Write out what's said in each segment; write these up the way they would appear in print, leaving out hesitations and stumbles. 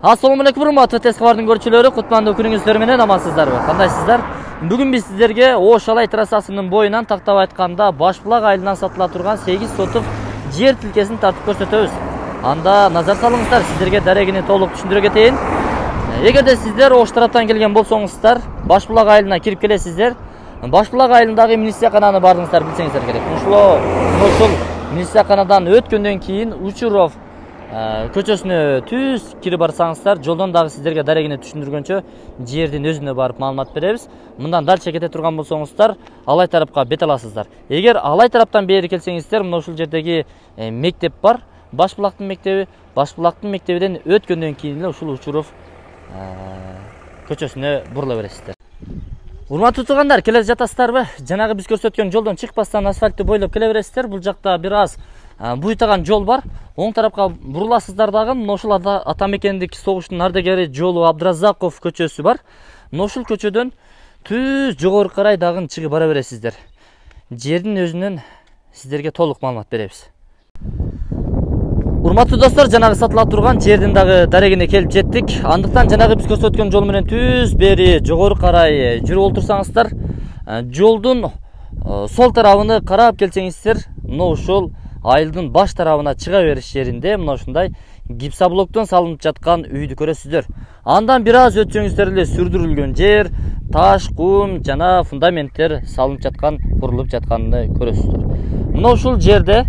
Assalamu alaikum урматтуу Тескабардын көрүүчүлөрү, кутмандуу күнүңүздөр менен амансыздарбы? Кандайсыздар? Бүгүн биз сиздерге Ош Алай трассасынын боюнан тактап айтканда Башбулак айылынан сатыла турган 8 сотук жер тилкесин тартып көрсөтөбүз. Анда назар салыңыздар, сиздерге дарегини толук түшүндүрө кетейин. Эгерде сиздер Ош тараптан келген болсоңуздар, Башбулак айылына кирип келесиздер. Башбулак айылындагы милициякананы бардыңыздар билсеңиздер керек. Ушул милицияканадан өткөндөн кийин Учуров көчөсүнө түз кирип барсаңыздар, жолдон дагы сиздерге дарегини түшүндүргөнчө жердин өзүнө барып маалымат беребиз. Мындан дальше кете турган болсоңуздар, Алай тарапка бет аласыздар. Эгер Алай тараптан бери келсеңиздер, мына ушул жердеги мектеп бар, Башбулактын мектеби. Башбулактын мектебинен өткөндөн кийин эле ушул Учуров көчөсүнө бурула бересиздер. Урматтуу туугандар, келе жатасыздарбы? Жанагы биз көрсөткөн жолдон чыкпастан асфальтты бойлоп келе бересиздер. Бул жакта бир аз буйтаган жол бар. Оң тарапка буруласыздар дагы. Мына ушул ата мекендик согуштун ардагери жолу Абдразаков көчөсү бар. Мына ушул көчөдөн түз жогору карай дагы чыгып бара бересиздер. Жердин өзүнөн сиздерге толук маалымат беребиз. Урматтуу достор, жанагы сатыла турган жердин дагы дарегине келип жеттик. Андыктан жанагы биз көрсөткөн жол менен түз бери жогору карай жүрүп олтурсаңыздар, жолдун сол тарабыны карап келсеңиздер, мына ушул айылдын баш тарабына чыга бериш жеринде мына ушундай гипсоблоктон салынып жаткан үйдү көрөсүздөр. Андан бир аз өтсөңүздөр эле сүрдүрүлгөн жер, таш, кум жана фундаменттер салынып жаткан, курулуп жатканын көрөсүздөр. Мына ушул жерде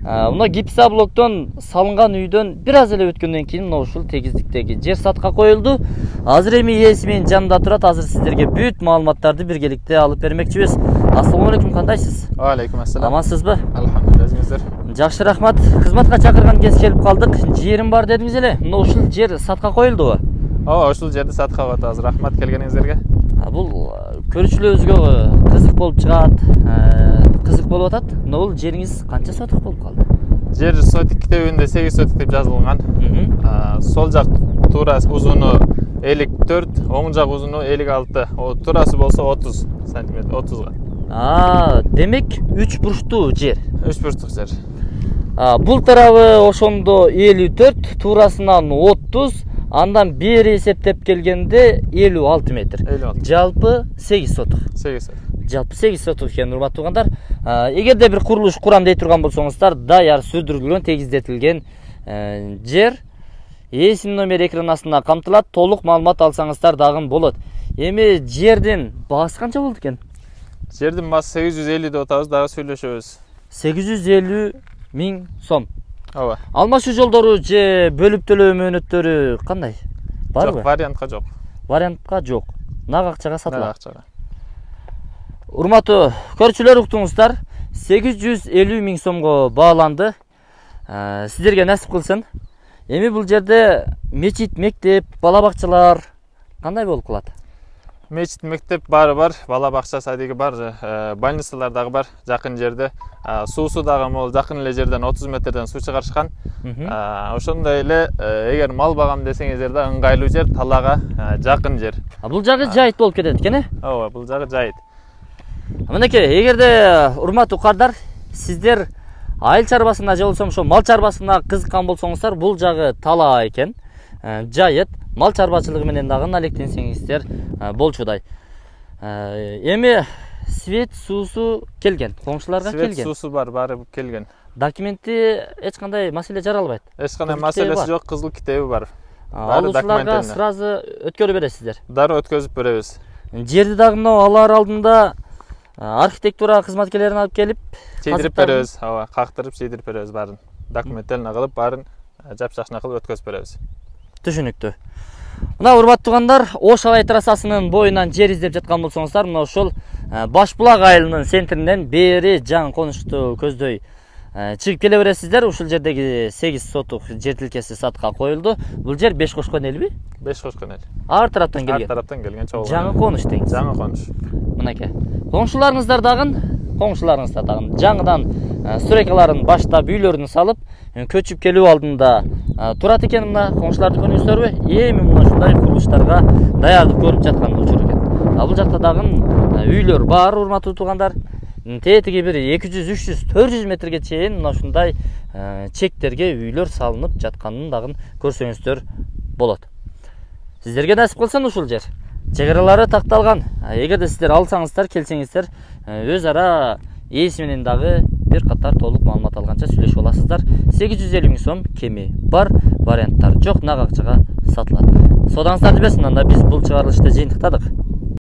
мына гипсоблоктон салынган үйдөн бир аз эле өткөндөн кийин мына ушул тегиздиктеги жер сатка коюлду. Азыр эми ээси менин жанында турат. Азыр сиздерге бүт маалыматтарды биргеликте алып бермекчибиз. Ассаламу алейкум, кандайсыз? Алейкум ассалам. Амансызбы? Алхамдулилlah, өзүңүздөр? Жакшы, рахмат. Кызматка чакырган кез келип калдык. Жерим бар дедиңиз эле. Мына ушул жер сатка коюлдубу? Ооба, ушул жерди сатка коюп атабыз. Рахмат келгениңиздерге. Бул көрүүчүлөрүбүзгө кызык болуп чыгат, кызык болуп атат. Мына бул жериңиз канча сотук болуп калды? Жер сотик китебинде 8 сотик деп жазылган. Сол жак туурасы узуну 54, оң жак узуну 56, туурасы болсо 30 сантиметр, 30га. Демек 3 бурчтуу жер. 3 бурчтук жер. Бул тарабы ошондо 54, туурасынан 30, андан бери эсептеп келгенде 56 метр. 56. Жалпы 8 сотук. 8 сотук. Жалпы 8 сотук экен, урматтуу туугандар. Эгерде бир курулуш курам дей турган болсоңуздар, даяр сүрдүрүлгөн, тегиздетилген жер ээсинин номери экран астында камтылат. Толук маалымат алсаңыздар дагы болот. Эми жердин баасы канча болду экен? Жердин баасы 850 деп атабыз, дагы сүйлөшөбүз. 850 миң сом. Ооба. Алмашуу жолдору же бөлүп төлөө мөөнөттөрү кандай? Барбы? Жок, вариантка жок. Вариантка жок. Нак акчага сатылат. Нак акчага. Урматтуу көрүүчүлөр, уктуңуздар, 850 миң сомго бааланды. Сиздерге насип кылсын. Эми бул жерде мечит, мектеп, бала бакчалар кандай болуп калат? Мечит, мектеп бар, бала бакча, садиги бар, больницалар дагы бар жакын жерде. Суусу дагы могул жакын эле жерден 30 метрден суу чыгарышкан. Ошондой эле эгер мал багам десеңиздер да ыңгайлуу жер, талаага жакын жер. Бул жагы жайыт болуп кетет экен, э? Ооба, бул жагы жайыт. Мынакей, эгерде урматтуу кардар, сиздер айыл чарбасына же болбосо ошо мал чарбасына кызыккан болсоңуздар, бул жагы талаа экен, жайыт, мал чарбачылыгы менен дагы алектенсеңиздер болчудай. Эми свет, суусу келген, коңшуларга келген. Свет, суусу бар, баары келген. Документи эч кандай маселе жаралбайт. Эч кандай маселеси жок, кызыл китеби бар. Алуучуларга сразу өткөрүп бересиздер. Дароо өткөзүп беребиз. Жерди дагы мына алар алдында архитектура кызматкерлерин алып келип чейдирип беребиз. Ооба, кактырып чейдирип беребиз баарын. Документтерин кылып, баарын жапшашына кылып өткөзүп беребиз. Түшүнүктүү. Мына урматтуу туугандар, Ош Алай трассасынын боюнан жер издеп жаткан болсоңуздар, мына ушул Башбулак айылынын центринен бери жаңы конушту көздөй чыгып келе бересиздер. Ушул жердеги 8 сотук жер тилкеси сатка коюлду. Бул жер 5 кошкон элби? 5 кошкон эл. Ар тараптан келген. Ар тараптан келген чогуу. Жаңы конуш дейсиз. Жаңы конуш. Мынакей. Коңшуларыңыздар дагы жаңыдан стройкаларын баштап, үйлөрүн салып, көчүп келүү алдында турат экен. Мына коңшуларды көрүңүздөрбү? Эми мына ушундай курулуштарга даярдык көрүп жаткан учур экен. Бул жакта дагы үйлөр бар, урматтуу туугандар. Тетиги бир 200, 300, 400 метрге чейин мына ушундай чектерге үйлөр салынып жатканын дагы көрсөңүздөр болот. сіздерге насип кылсын ушул жер. Чегаралары такталган. Эгерде сиздер алсаңыздар, келсеңиздер, өз ара ээси менен дагы бир катар толук маалымат алганча сүйлөшүп аласыздар. 850 000 сом кеми бар, варианттар жок, нак акчага сатылат. Содаңыздарды берсин, анда биз бул чыгарылышты жыйынтыктадык.